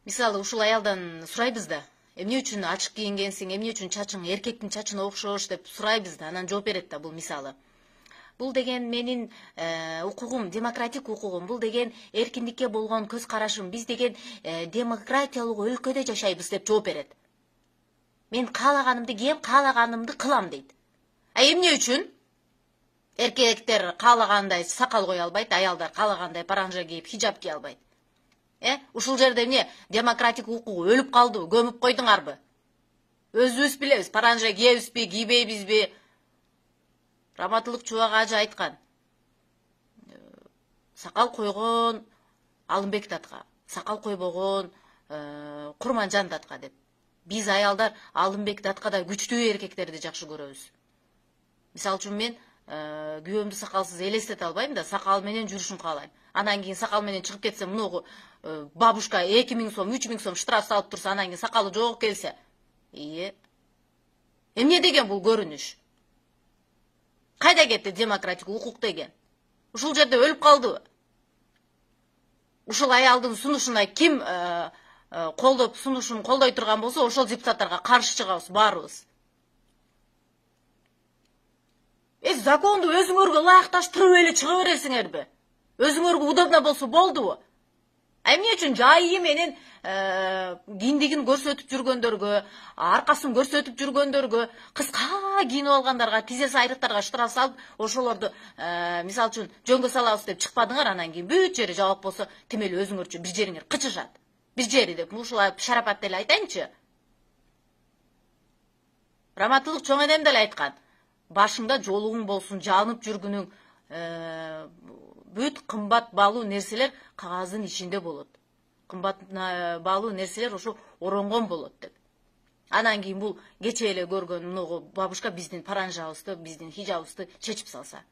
Мисалы ушул аялдан сурайбыз да, эмне үчүн ачык кийингенсиң, эмне үчүн чачың эркектин чачына окшош деп сурайбыз да, анан жооп берет да бул мисалы. Бул деген менин укугум, демократик укугум, бул деген эркиндикке болгон көз карашым, биз деген демократиялык өлкөдө жашайбыз деп жооп берет. Мен каалаганымды кийем, каалаганымды кылам дейт. Эмне үчүн? Эркектер каалагандай сакал кое албайт, аялдар каалагандай паранжа кийип, хижаб кие албайт. Ушул жерде эмне демократик укук өлүп калдыбы, көмүп койдуңарбы? Өзүбүз билебиз, паранжа кийебизби, кийбейбизби? Раматылык Чубак ажы айткан. Сакал койгон Алымбек татка, сакал койбогон Курманжан татка деп. Биз аялдар Алымбек таткадай күчтүү эркектерди жакшы көрөбүз. Мисалы үчүн мен күйөөмдү сакалсыз элестете албайм да, сакал менен жүрүшүн каалайм. Анан кийин сакал менен чыгып кетсем, мыногу бабушка 2000 сом, 3000 сом штраф салып турса, анан кийин сакалы жок келсе. Эмне деген бул көрүнүш? Кайда кетти демократик укук деген? Ушул жерде өлүп калдыбы? Ушул аялдын сунушуна ким колдоп, сунушун колдой турган болсо, ошол депутаттарга каршы чыгабыз баарыбыз. Законду өзүңөргө ылайыкташтырып эле чыга бересиңерби? Өзүңөргө удобно болсо болдубу? Эмне үчүн жайы менен киндигин көрсөтүп жүргөндөргө, аркасын көрсөтүп жүргөндөргө, кыска кийинип алгандарга, тизеси айрыктарга штраф салып, ошолорду мисалы үчүн жөнгө салабыз деп чыкпадыңар, анан кийин бүт жери жабык болсо, тим эле өзүңөрчү бир жериңер кычышат. Бир жери деп, ушулай шарапат эле айтайынчы. Раматылык чоң энем деле айткан. Башыңда жолугуң болсун, жанып жүргүнүң, бүт кымбат баалуу нерселер кагаздын ичинде болот. Кымбат баалуу нерселер ошо оронгон болот деп. Анан кийин бул кече эле көргөн мыногу бабушка биздин паранжабызды, биздин хижабыбызды чечип салса.